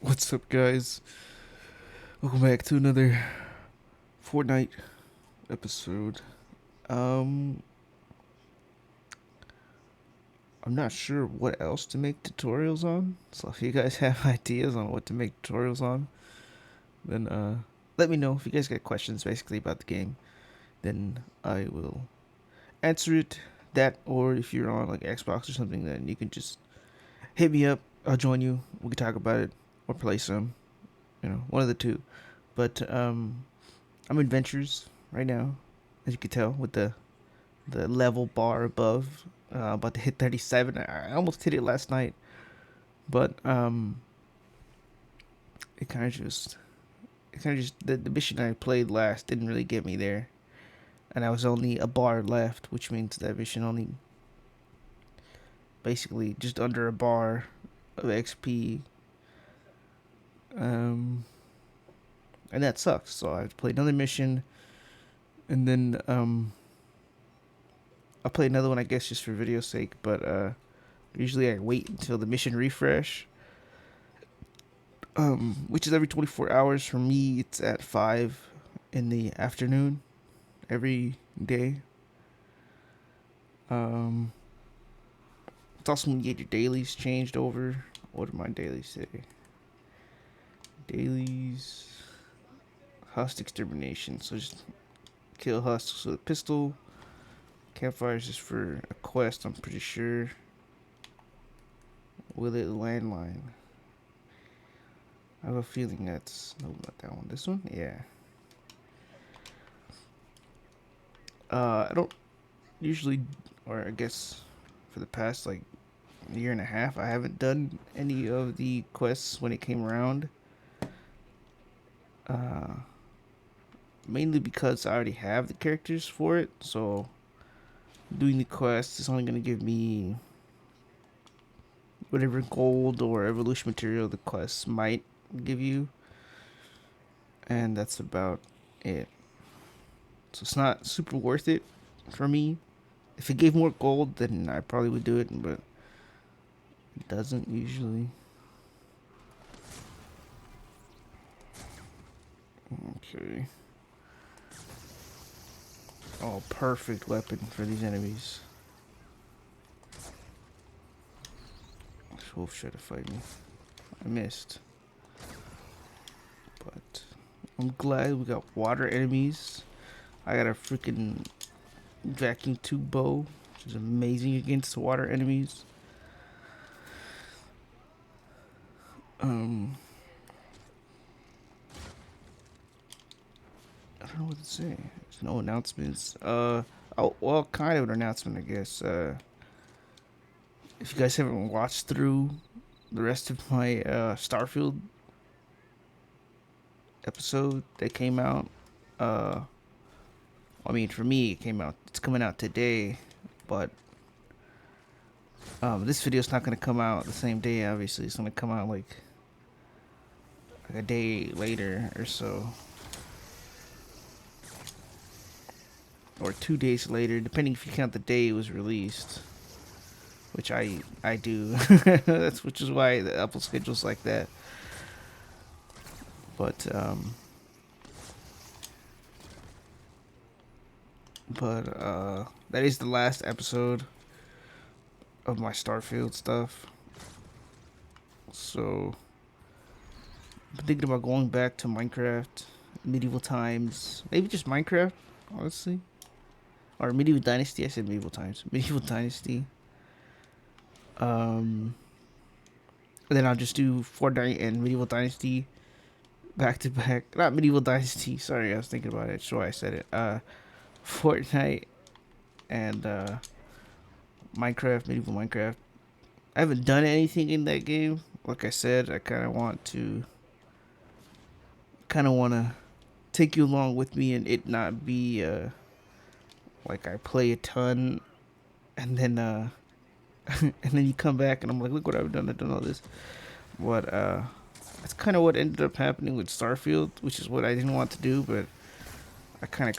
What's up, guys? Welcome back to another Fortnite episode. Um, I'm not sure what else to make tutorials on, so if you guys have ideas on what to make tutorials on, then let me know. If you guys got questions basically about the game, then I will answer it. That, or if you're on like Xbox or something, then you can just hit me up. I'll join you. We can talk about it or play some. One of the two. But I'm in Ventures right now, as you can tell with the level bar above. About to hit 37. I almost hit it last night, but it kind of just the mission I played last didn't really get me there, and I was only a bar left, which means that mission only basically just under a bar of XP. Um, and that sucks. So I have to play another mission, and then I'll play another one, I guess, just for video's sake. But usually I wait until the mission refresh, which is every 24 hours. For me, it's at 5 in the afternoon every day. Um, it's also when you get your dailies changed over. What do my dailies say? Dailies, Husk extermination. So just kill husks with a pistol. Campfire is just for a quest, I'm pretty sure. Will it landline? I have a feeling that's no, not that one. This one, yeah. I don't usually, or I guess for the past like year and a half, I haven't done any of the quests when it came around. Uh, Mainly because I already have the characters for it, so doing the quests is only gonna give me whatever gold or evolution material the quests might give you, and that's about it. So it's not super worth it for me. If it gave more gold, then I probably would do it, but it doesn't usually. Okay. Oh, perfect weapon for these enemies. This wolf tried to fight me. I missed. But I'm glad we got water enemies. I got a freaking vacuum tube bow, which is amazing against water enemies. Um, I don't know what to say. There's no announcements. Oh, well, kind of an announcement, I guess. If you guys haven't watched through the rest of my Starfield episode that came out, uh, I mean, for me, it came out. It's coming out today, but this video's not gonna come out the same day. Obviously, it's gonna come out like a day later or so, or 2 days later, depending if you count the day it was released. Which I do. That's which is why the Apple schedule's like that. But that is the last episode of my Starfield stuff. So I'm thinking about going back to Minecraft, medieval times, maybe just Minecraft, honestly, or medieval dynasty. I said medieval times, medieval dynasty. Um, and then I'll just do Fortnite and medieval dynasty back to back. Not medieval dynasty. Sorry, I was thinking about it. Sure, I said it. Fortnite and Minecraft, medieval Minecraft. I haven't done anything in that game. Like I said, I kind of want to take you along with me and it not be like I play a ton and then and then you come back and I'm like, look what I've done all this. But that's kind of what ended up happening with Starfield, which is what I didn't want to do, but I kind of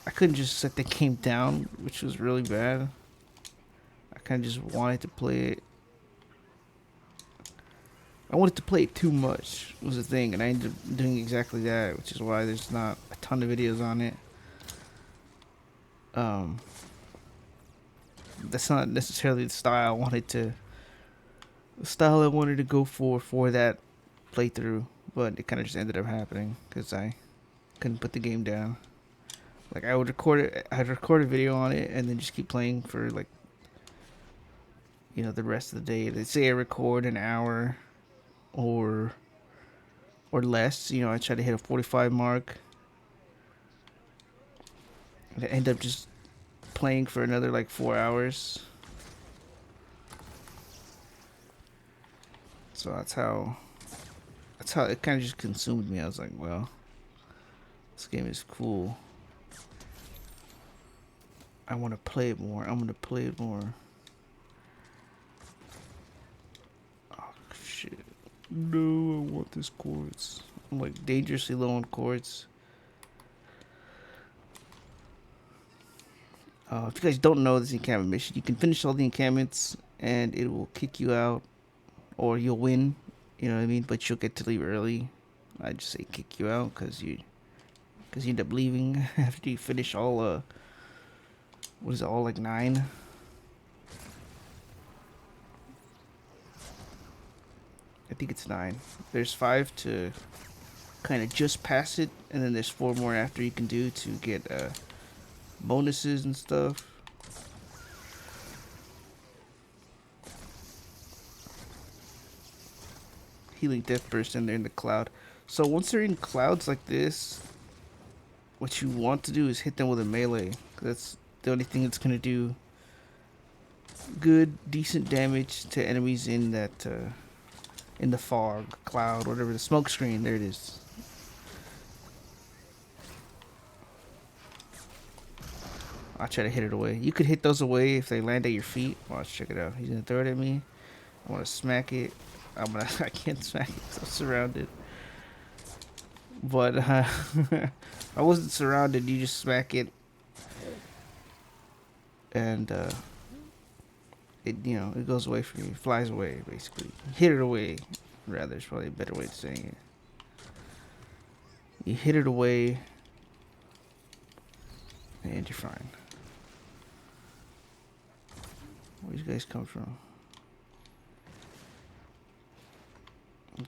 I couldn't just set the game down, which was really bad. I kind of just wanted to play it. I wanted to play it too much was the thing, and I ended up doing exactly that, which is why there's not a ton of videos on it. Um, that's not necessarily the style I wanted to go for that playthrough, but it kind of just ended up happening because I couldn't put the game down. Like I'd record a video on it and then just keep playing for like the rest of the day. They say I record an hour or less. I try to hit a 45 mark, and I end up just playing for another like 4 hours. So that's how it kind of just consumed me. I was like, well, this game is cool. I want to play it more. I'm gonna play it more. Oh shit! No, I want this quartz. I'm like dangerously low on quartz. If you guys don't know this encampment mission, you can finish all the encampments and it will kick you out, or you'll win. You know what I mean? But you'll get to leave early. I just say kick you out because you end up leaving after you finish all. What is it? All like 9. I think it's 9. There's 5 to kind of just pass it, and then there's 4 more after you can do to get bonuses and stuff. Healing death burst, and they're in the cloud. So once they're in clouds like this, what you want to do is hit them with a melee. That's the only thing that's gonna do good, decent damage to enemies in that in the fog, cloud, whatever, the smoke screen. There it is. I'll try to hit it away. You could hit those away if they land at your feet. Watch, check it out. He's gonna throw it at me. I want to smack it. I can't smack it because I'm surrounded. But I wasn't surrounded. You just smack it, and it goes away from you. It flies away, basically. Hit it away. Rather, is probably a better way of saying it. You hit it away, and you're fine. Where you guys come from?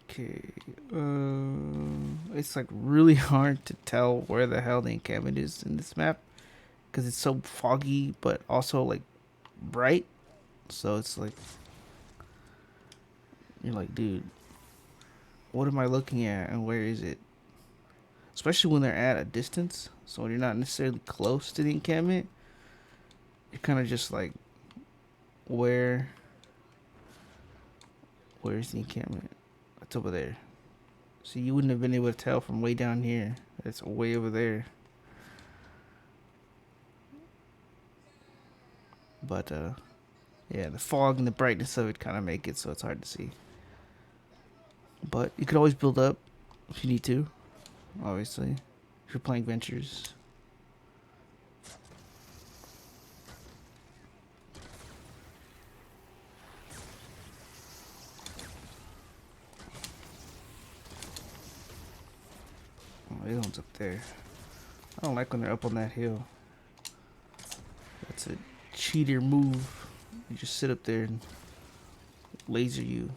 Okay. It's like really hard to tell where the hell the encampment is in this map because it's so foggy, but also like bright. So it's like you're like, dude, what am I looking at and where is it? Especially when they're at a distance. So when you're not necessarily close to the encampment, you're kind of just like, where's the encampment? It's over there. So you wouldn't have been able to tell from way down here. It's way over there. But yeah, the fog and the brightness of it kind of make it so it's hard to see. But you could always build up if you need to, obviously, if you're playing Ventures. Oh, the other one's up there. I don't like when they're up on that hill. That's a cheater move. You just sit up there and laser you.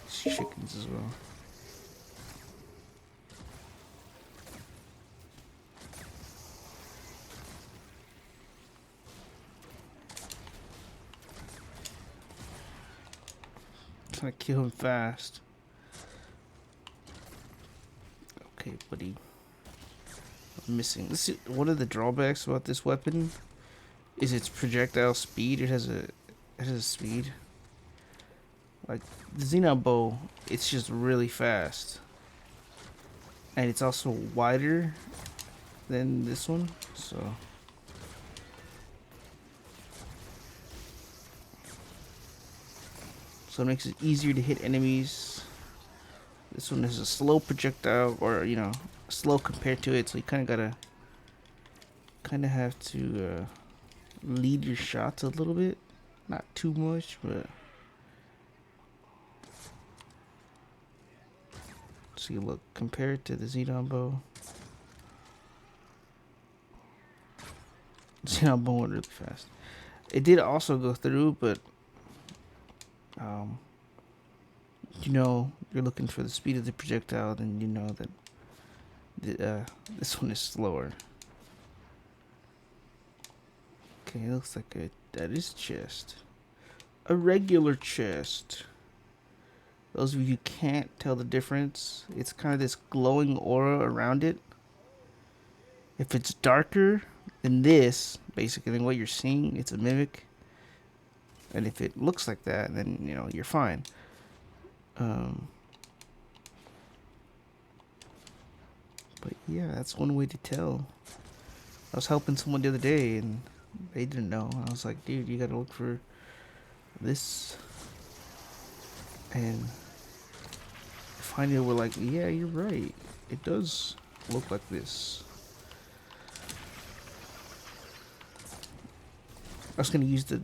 Chickens as well. Trying to kill him fast. Okay, buddy. I'm missing. This is one of the drawbacks about this weapon is its projectile speed. It has a speed. Like the Xenon bow, it's just really fast. And it's also wider than this one, so it makes it easier to hit enemies. This one has a slow projectile, or slow compared to it, so you kind of have to lead your shots a little bit. Not too much, but see, look, compared to the Xenon bow, Xenon bow went really fast. It did also go through, but um, you know, you're looking for the speed of the projectile, then you know that this one is slower. Okay, it looks like that is chest. A regular chest. Those of you who can't tell the difference, it's kind of this glowing aura around it. If it's darker than this, basically, than what you're seeing, it's a mimic. And if it looks like that, then, you know, you're fine. But yeah, that's one way to tell. I was helping someone the other day, and they didn't know. I was like, dude, you gotta look for this. And finally, we're like, yeah, you're right. It does look like this. I was gonna use the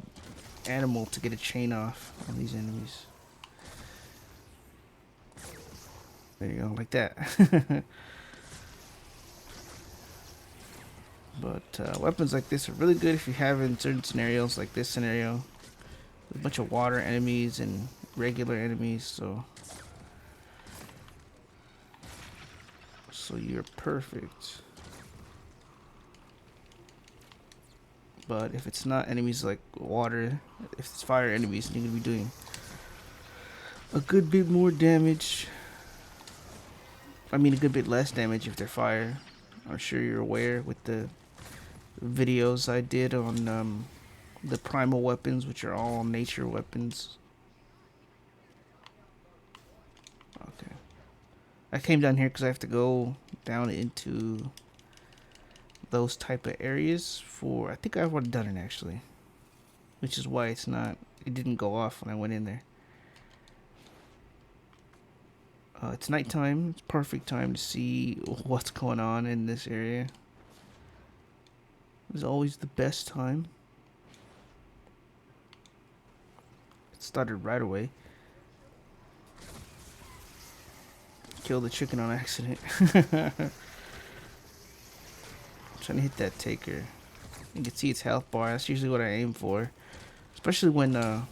animal to get a chain off on these enemies. There you go, like that. But weapons like this are really good if you have in certain scenarios, like this scenario. There's a bunch of water enemies and regular enemies, so you're perfect. But if it's not enemies like water, if it's fire enemies, you're gonna be doing a good bit more damage. I mean, a good bit less damage if they're fire. I'm sure you're aware with the videos I did on the primal weapons, which are all nature weapons. Okay. I came down here because I have to go down into those type of areas for, I think I've already done it actually, which is why it didn't go off when I went in there. It's nighttime. It's perfect time to see what's going on in this area. It's always the best time. It started right away. Kill the chicken on accident. I'm trying to hit that taker. You can see its health bar. That's usually what I aim for, especially when I'm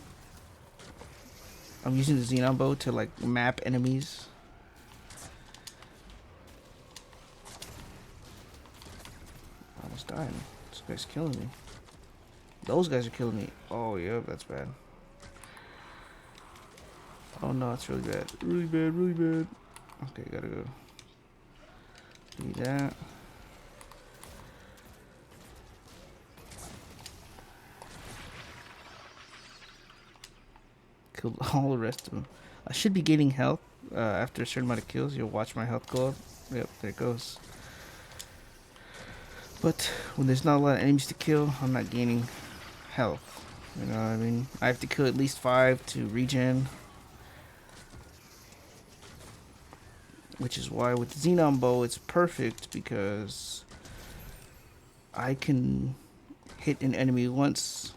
using the Xenon bow to like map enemies. I almost died. This guy's killing me. Those guys are killing me. Oh yeah, that's bad. Oh no, it's really bad. Really bad, really bad. Okay, gotta go. Need that. Killed all the rest of them. I should be gaining health after a certain amount of kills. You'll watch my health go up. Yep, there it goes. But when there's not a lot of enemies to kill, I'm not gaining health. You know what I mean? I have to kill at least 5 to regen. Which is why with the Xenon bow it's perfect, because I can hit an enemy once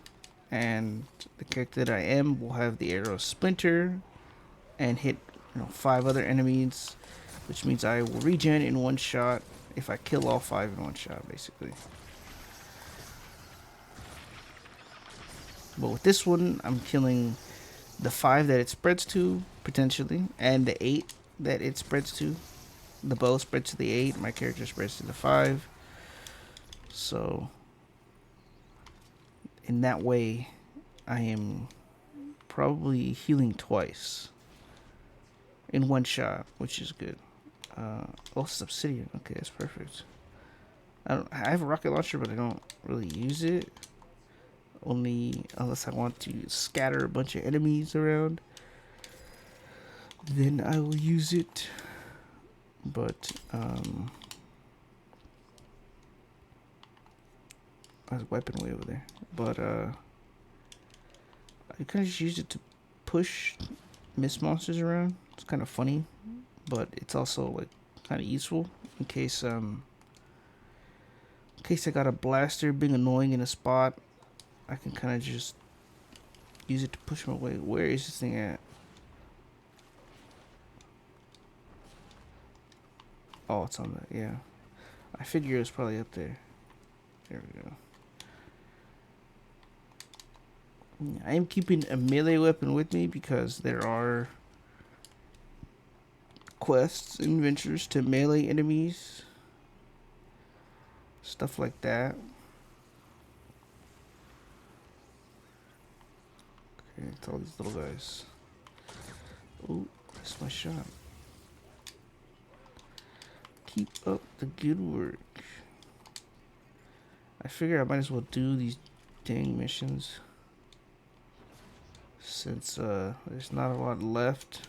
and the character that I am will have the arrow splinter and hit 5 other enemies, which means I will regen in one shot if I kill all 5 in one shot, basically. But with this one, I'm killing the 5 that it spreads to, potentially, and the 8 that it spreads to. The bow spreads to the 8, my character spreads to the 5. So, in that way, I am probably healing twice in one shot, which is good. Oh, it's obsidian. Okay, that's perfect. I have a rocket launcher, but I don't really use it. Only unless I want to scatter a bunch of enemies around, then I will use it. But there's a weapon way over there. But I kind of just use it to push mist monsters around. It's kind of funny, but it's also like kind of useful in case I got a blaster being annoying in a spot. I can kind of just Use it to push him away. Where is this thing at? Oh, it's on the, yeah. I figure it's probably up there. There we go. I am keeping a melee weapon with me because there are quests and adventures to melee enemies. Stuff like that. Okay, it's all these little guys. Oh, that's my shot. Keep up the good work. I figure I might as well do these dang missions since there's not a lot left.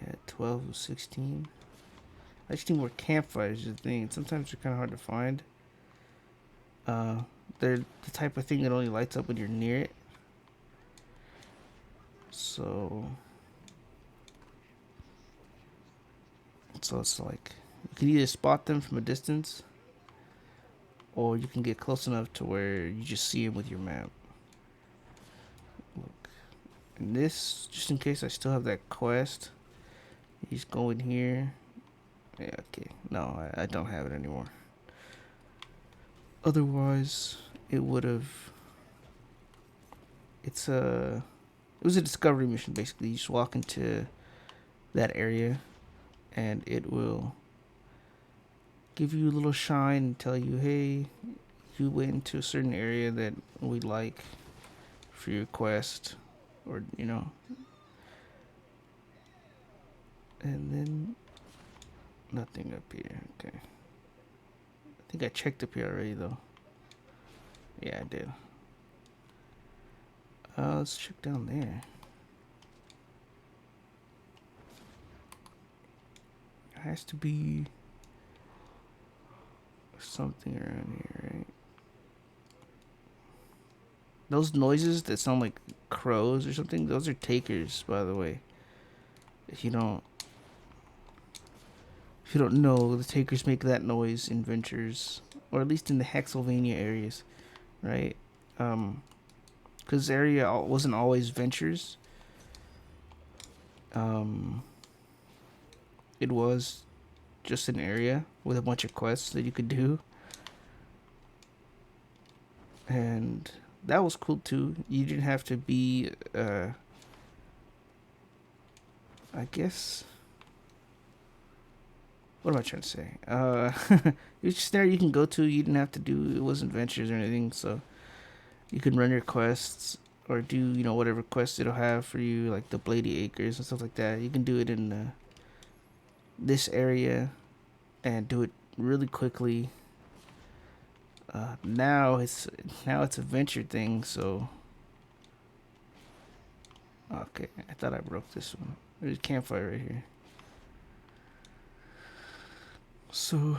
Yeah, 12 or 16. I just need more campfires is the thing. Sometimes they're kind of hard to find. They're the type of thing that only lights up when you're near it. So it's like you can either spot them from a distance, or you can get close enough to where you just see them with your map. Look, and this, just in case I still have that quest, he's going here. Yeah, okay. No, I don't have it anymore. Otherwise, it would have. It was a discovery mission basically. You just walk into that area, and it will give you a little shine and tell you, hey, you went into a certain area that we like for your quest, or and then nothing up here. Okay, I think I checked up here already though. Yeah, I did. Let's check down there. It has to be something around here, right? Those noises that sound like crows or something, those are takers, by the way. If you don't know, the takers make that noise in Ventures, or at least in the Hexylvania areas, right? Because this area wasn't always Ventures. It was just an area with a bunch of quests that you could do, and that was cool too. You didn't have to be, I guess. What am I trying to say? It's just there you can go to. You didn't have to do. It wasn't Ventures or anything, so you can run your quests or do whatever quests it'll have for you, like the Blady Acres and stuff like that. You can do it in this area and do it really quickly. Now it's a venture thing, so okay. I thought I broke this one. There's a campfire right here. So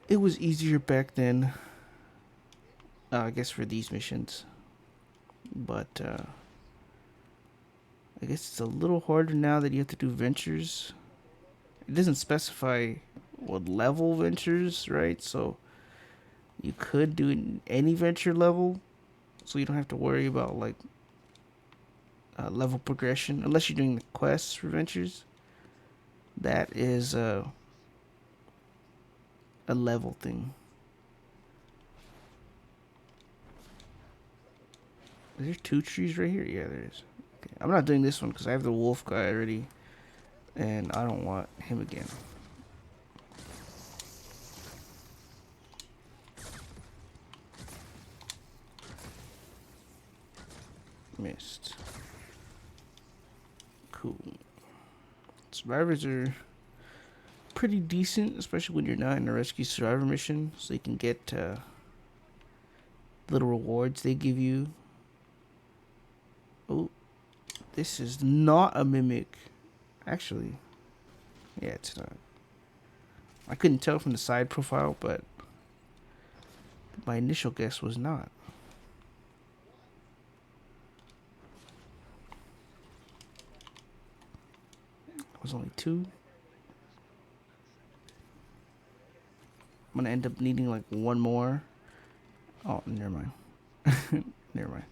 it was easier back then, I guess, for these missions, but I guess it's a little harder now that you have to do ventures. It doesn't specify what level ventures, right? So you could do any venture level, so you don't have to worry about like level progression unless you're doing the quests for ventures. That is a level thing. Is there 2 trees right here? Yeah, there is. Okay. I'm not doing this one because I have the wolf guy already, and I don't want him again. Missed. Cool. Survivors are pretty decent, especially when you're not in a rescue survivor mission, so you can get little rewards they give you. Oh, this is not a mimic. Actually, yeah, it's not. I couldn't tell from the side profile, but my initial guess was not. It was only 2. I'm gonna end up needing like 1 more. Oh, never mind. Never mind.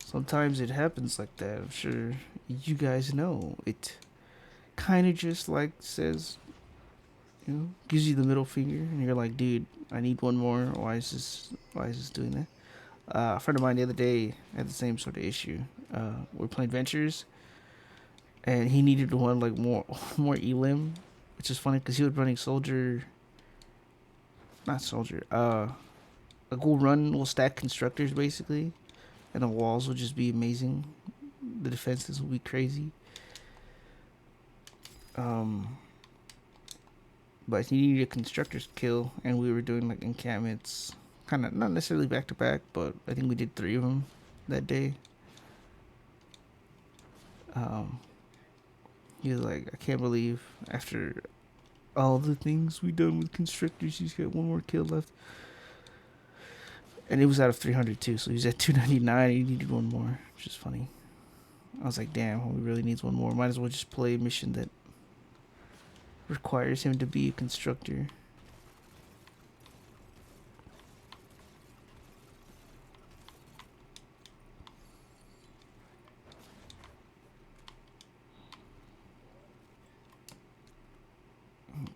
Sometimes it happens like that. I'm sure you guys know. It kind of just like says, gives you the middle finger, and you're like, dude, I need one more. Why is this doing that? A friend of mine the other day had the same sort of issue. We're playing Ventures, and he needed one like more more elim, which is funny because he was running soldier, not soldier. Like we'll run, we'll stack constructors basically, and the walls will just be amazing. The defenses will be crazy. But he needed a constructor's kill, and we were doing like encampments, kind of not necessarily back to back, but I think we did 3 of them that day. He was like, I can't believe after all the things we done with constructors, he's got one more kill left. And it was out of 300 too, so he was at 299. He needed one more, which is funny. I was like, damn, he really needs one more. Might as well just play a mission that requires him to be a constructor.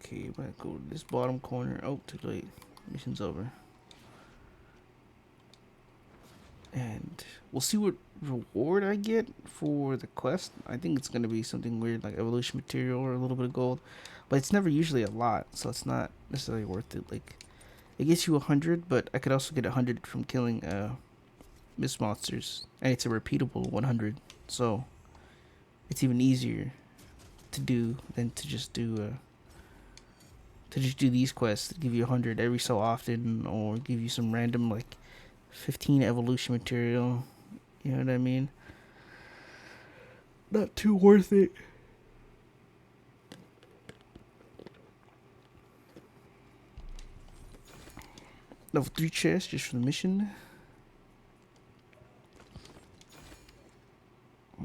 Okay, I'm gonna go to this bottom corner. Oh, too late. Mission's over. And we'll see what reward I get for the quest. I think it's gonna be something weird like evolution material or a little bit of gold, but it's never usually a lot, so it's not necessarily worth it. Like it gets you 100, but I could also get 100 from killing miss monsters, and it's a repeatable 100, so it's even easier to do than to just do these quests that give you 100 every so often, or give you some random like 15 evolution material. You know what I mean? Not too worth it. Level 3 chest just for the mission.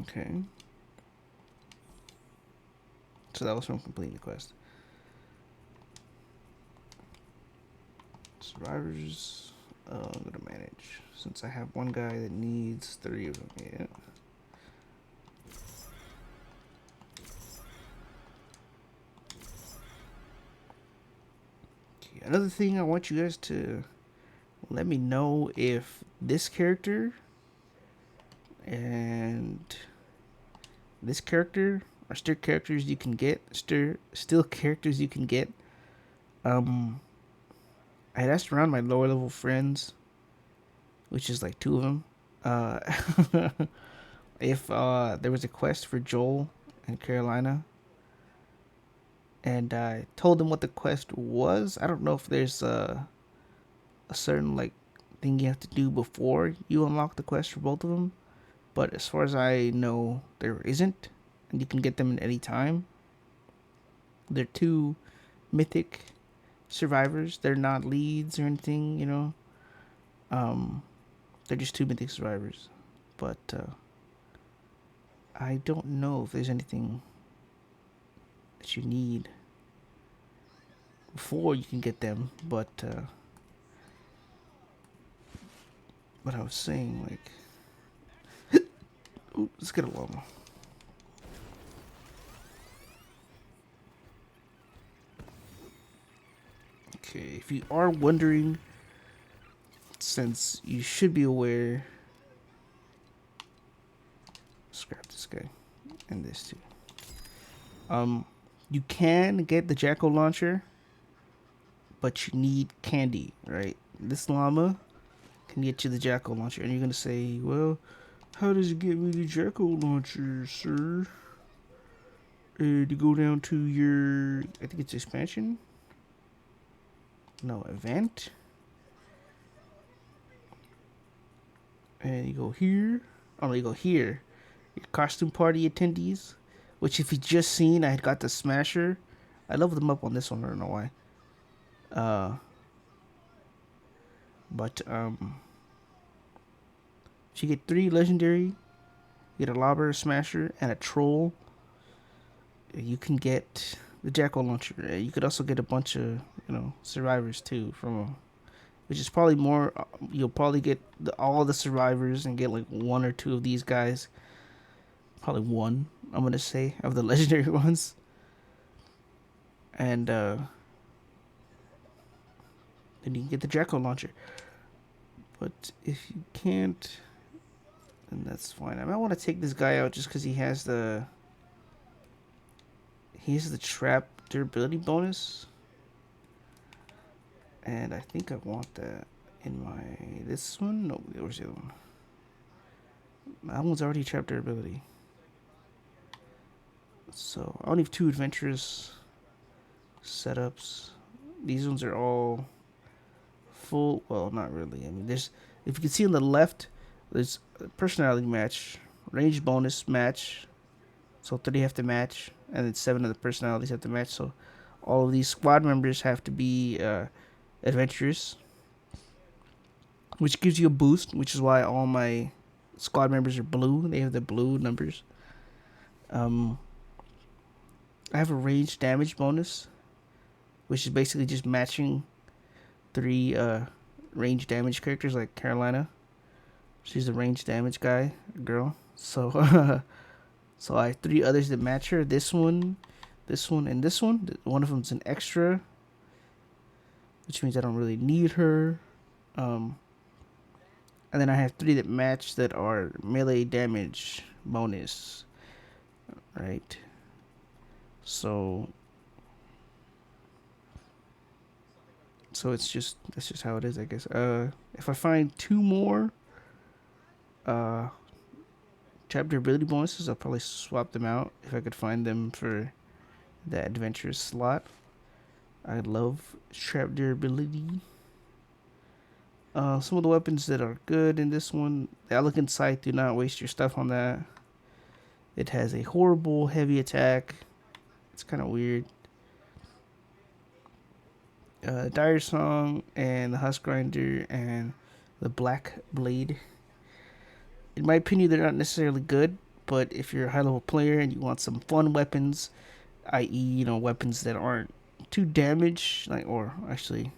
Okay. So that was from completing the quest. Survivors. I'm gonna manage since I have one guy that needs 3 of them. Yeah. Okay. Another thing I want you guys to let me know if this character and this character are still characters you can get. Still characters you can get. I had asked around my lower level friends, which is like 2 of them, if there was a quest for Joel and Carolina, and I told them what the quest was. I don't know if there's a certain like thing you have to do before you unlock the quest for both of them, but as far as I know, there isn't, and you can get them at any time. They're 2 mythic survivors. They're not leads or anything, they're just 2 mythic survivors. But I don't know if there's anything that you need before you can get them. But what I was saying, like, ooh, let's get a llama. Okay, if you are wondering, since you should be aware, scrap this guy and this too. You can get the Jackal launcher, but you need candy, right? This llama can get you the Jackal launcher, and you're gonna say, well, how does it get me the Jackal launcher, sir? To go down to your, I think it's expansion. No, event. And you go here. Oh no, you go here. Your costume party attendees. Which if you just seen, I had got the Smasher. I leveled them up on this one, I don't know why. But if you get 3 legendary, you get a Lobber, Smasher, and a Troll, you can get the Jackal launcher. You could also get a bunch of, survivors too from which is probably more. You'll probably get all the survivors and get like one or two of these guys. Probably one, I'm gonna say, of the legendary ones. And then you can get the Draco launcher. But if you can't, then that's fine. I might want to take this guy out just because he has the trap durability bonus, and I think I want that in my this one. No, where's the other one? That one's already trap durability. So I only have 2 adventurous setups. These ones are all full. Well, not really. I mean, there's, if you can see on the left, there's a personality match, range bonus match. So 30 have to match, and then 7 of the personalities have to match. So all of these squad members have to be adventurous, which gives you a boost, which is why all my squad members are blue. They have the blue numbers. I have a range damage bonus, which is basically just matching 3 range damage characters like Carolina. She's the range damage girl. So so I have 3 others that match her. This one, and this one. One of them's an extra, which means I don't really need her. And then I have 3 that match that are melee damage bonus. Right. So that's just how it is, I guess. If I find 2 more chapter ability bonuses, I'll probably swap them out if I could find them for the adventurous slot. I love trap durability. Some of the weapons that are good in this one, the Elegant Sight, do not waste your stuff on that. It has a horrible heavy attack. It's kind of weird. Dire Song and the Husk Grinder and the Black Blade. In my opinion, they're not necessarily good, but if you're a high level player and you want some fun weapons, i.e., weapons that aren't too damage, or actually,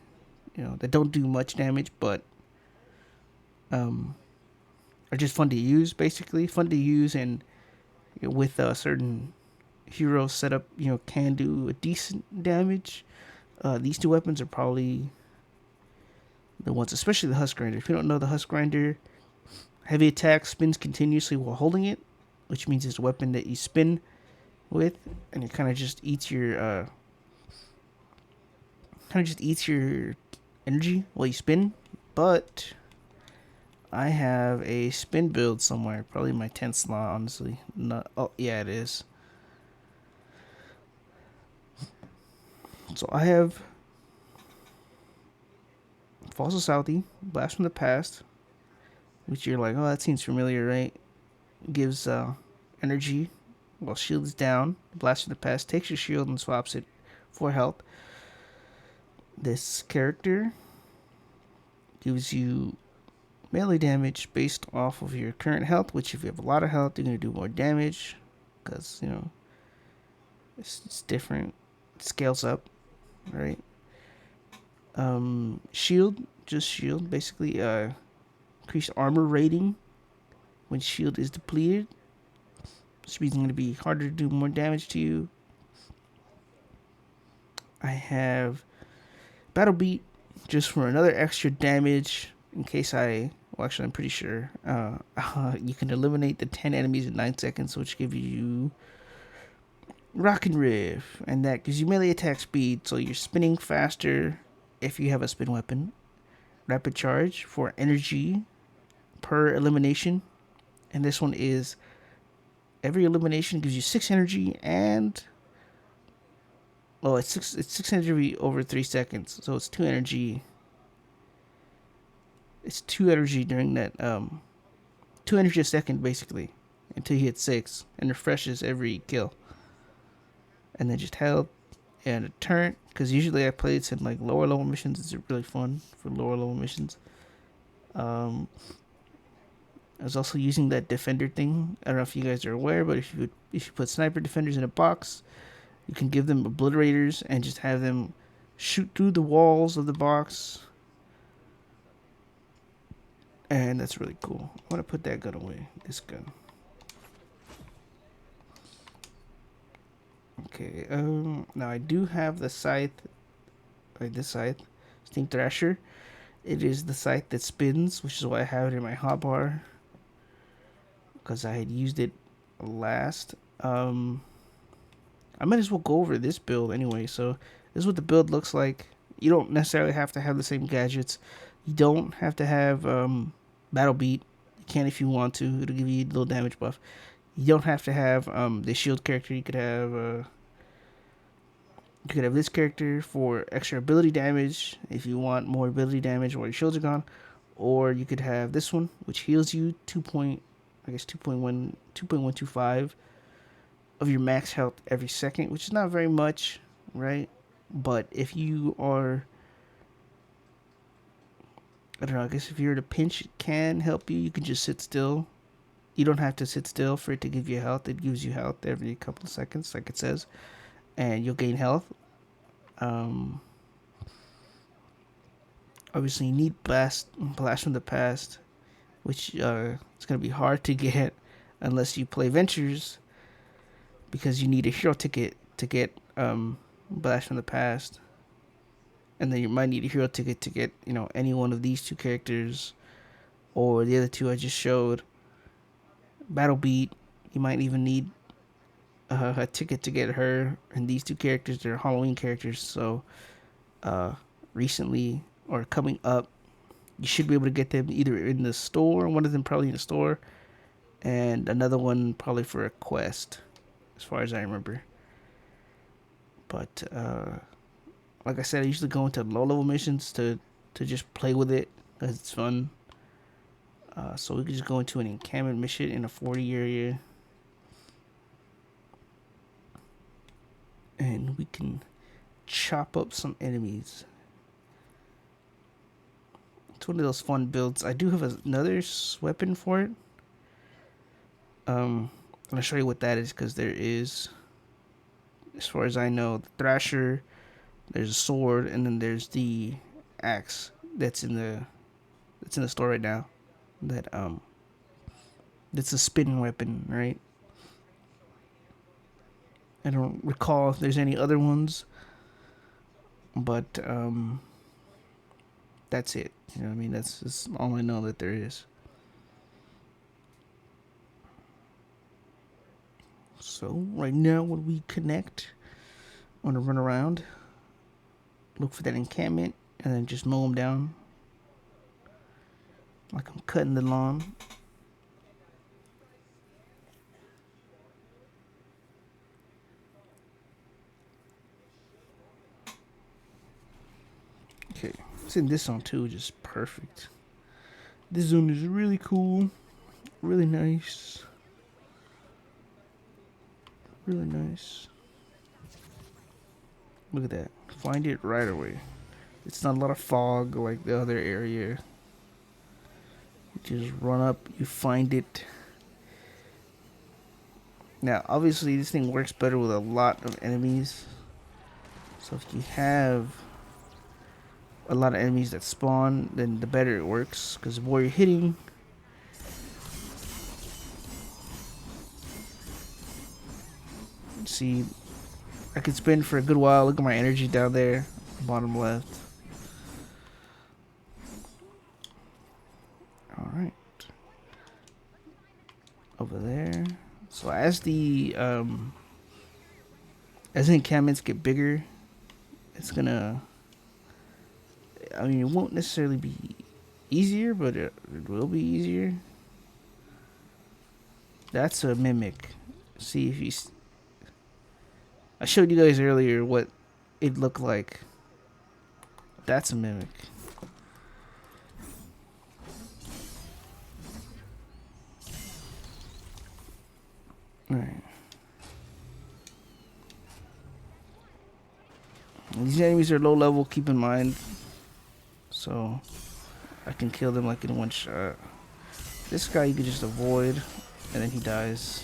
that don't do much damage, but are just fun to use, basically fun to use, and with a certain hero setup, can do a decent damage. These 2 weapons are probably the ones, especially the Husk Grinder. If you don't know the Husk Grinder, heavy attack spins continuously while holding it, which means it's a weapon that you spin with, and it kind of just eats your energy while you spin. But I have a spin build somewhere, probably my 10th slot, honestly. Not. Oh yeah, it is. So I have False Society, Blast from the Past, which you're like, oh, that seems familiar, right? Gives energy while shield is down. Blast from the Past takes your shield and swaps it for health. This character gives you melee damage based off of your current health, which if you have a lot of health, you're going to do more damage because, it's different. It scales up, right? Shield, basically increased armor rating when shield is depleted, which means it's going to be harder to do more damage to you. I have Battle Beat, just for another extra damage in case I'm pretty sure you can eliminate the 10 enemies in 9 seconds, which give you Rock and Riff, and that gives you melee attack speed, so you're spinning faster if you have a spin weapon. Rapid Charge for energy per elimination, and this one is every elimination gives you 6 energy, and it's 6 energy over 3 seconds, so it's 2 energy. It's 2 energy during that 2 energy a second basically until you hit 6, and refreshes every kill. And then just health and a turret, because usually I play it in like lower level missions. It's really fun for lower level missions. I was also using that defender thing. I don't know if you guys are aware, but if you put sniper defenders in a box, you can give them obliterators and just have them shoot through the walls of the box And that's really cool. I'm gonna put that gun away. This gun. Okay. Now I do have the scythe. Like this scythe, Steam Thrasher. It is the scythe that spins, which is why I have it in my hotbar. Because I had used it last. I might as well go over this build anyway. So this is what the build looks like. You don't necessarily have to have the same gadgets. You don't have to have Battle Beat. You can if you want to. It'll give you a little damage buff. You don't have to have the shield character. You could have this character for extra ability damage if you want more ability damage while your shields are gone. Or you could have this one, which heals you 2.125 of your max health every second, which is not very much, right? But if you are, I don't know, I guess if you're in a pinch, it can help you. You can just sit still. You don't have to sit still for it to give you health. It gives you health every couple of seconds, like it says, and you'll gain health. Obviously, you need blast from the past, which it's gonna be hard to get unless you play Ventures, because you need a hero ticket to get blast from the past, and then you might need a hero ticket to get any one of these two characters or the other two I just showed. Battle Beat, you might even need a ticket to get her, and these two characters, they're Halloween characters, so recently or coming up, you should be able to get them either in the store, one of them probably in the store, and another one probably for a quest, as far as I remember. But like I said, I usually go into low level missions to just play with it because it's fun. So we can just go into an encampment mission in a 40 area, and we can chop up some enemies. It's one of those fun builds. I do have another weapon for it. I'm gonna show you what that is, because there is, as far as I know, the Thrasher, there's a sword, and then there's the axe that's in the store right now. That's a spinning weapon, right? I don't recall if there's any other ones, but that's it. You know what I mean? That's all I know that there is. So right now, when we connect, I'm gonna run around, look for that encampment, and then just mow them down like I'm cutting the lawn. Okay, it's in this zone too, just perfect. This zone is really cool, really nice. Really nice. Look at that. Find it right away. It's not a lot of fog like the other area. You just run up, you find it. Now, obviously, this thing works better with a lot of enemies. So if you have a lot of enemies that spawn, then the better it works. Because the more you're hitting, see, I could spin for a good while. Look at my energy down there, bottom left. All right, over there. So as the encampments get bigger, it's gonna, I mean, it won't necessarily be easier, but it will be easier. That's a mimic. See if you. I showed you guys earlier what it looked like. That's a mimic. Alright. These enemies are low level, keep in mind. So I can kill them like in one shot. This guy you can just avoid, and then he dies.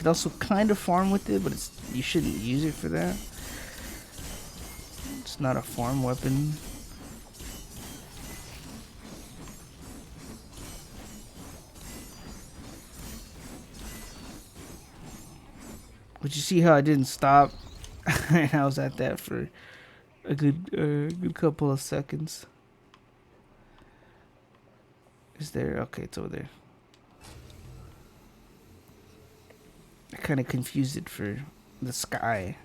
also kind of farm with it, but you shouldn't use it for that. It's not a farm weapon. But you see how I didn't stop? And I was at that for a good couple of seconds. Is there? Okay, it's over there. I kind of confused it for the sky.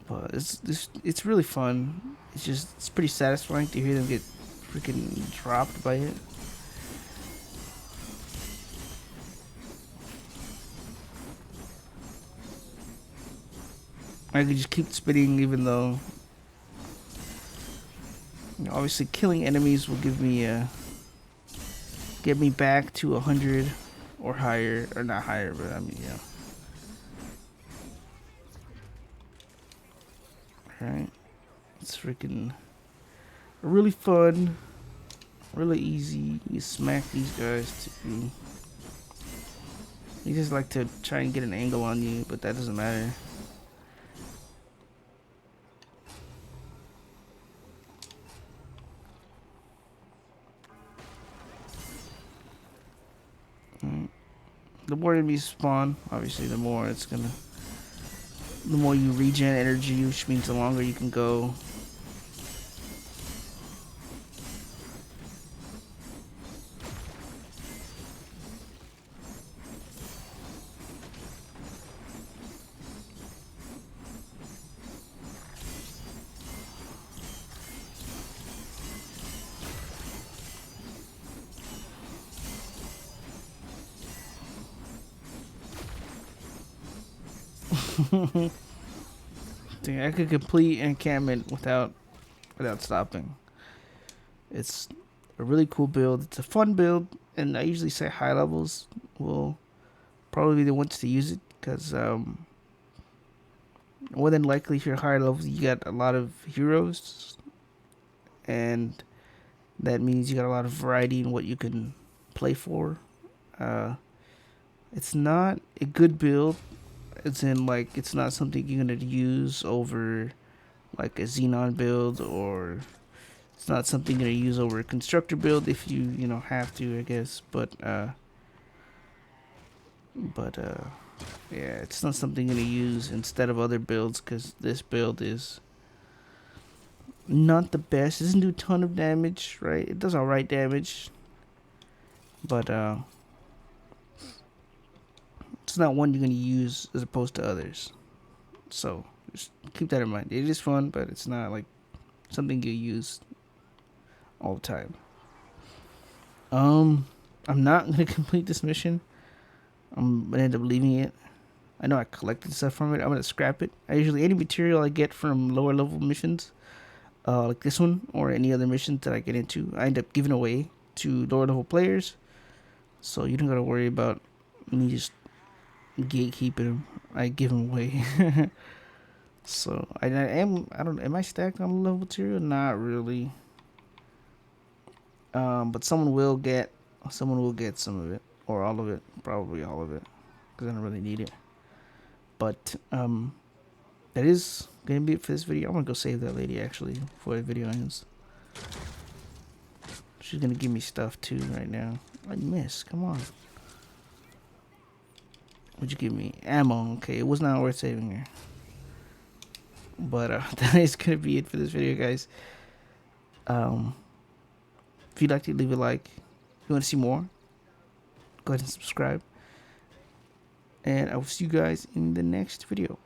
But it's really fun. It's pretty satisfying to hear them get freaking dropped by it. I could just keep spitting, even though, you know, obviously killing enemies will give me get me back to 100 or higher, or not higher, but I mean, yeah. Alright, it's freaking really fun, really easy. You smack these guys too. You just like to try and get an angle on you, but that doesn't matter. The more enemies spawn, obviously, the more you regen energy, which means the longer you can go. I could complete encampment without stopping. It's a really cool build. It's a fun build, and I usually say high levels will probably be the ones to use it, because more than likely if you're higher levels you got a lot of heroes, and that means you got a lot of variety in what you can play for. It's not a good build. It's in, like, it's not something you're gonna use over like a Xenon build, or it's not something you're gonna use over a constructor build if you have to, I guess. But yeah, it's not something you're gonna use instead of other builds, because this build is not the best. It doesn't do a ton of damage, right? It does alright damage, but it's not one you're gonna use as opposed to others. So just keep that in mind. It is fun, but it's not like something you use all the time. I'm not gonna complete this mission. I'm gonna end up leaving it. I know I collected stuff from it. I'm gonna scrap it. Any material I get from lower level missions, like this one or any other missions that I get into, I end up giving away to lower level players. So you don't gotta worry about me just gatekeeping them. I give them away. So am I stacked on level material? Not really. But someone will get some of it, or all of it, probably all of it, because I don't really need it. But that is gonna be it for this video. I'm gonna go save that lady actually before the video ends. She's gonna give me stuff too right now. I missed. Come on. What'd you give me? Ammo. Okay, it was not worth saving her. But that is gonna be it for this video, guys. If you'd like to, leave a like. If you want to see more, go ahead and subscribe. And I will see you guys in the next video.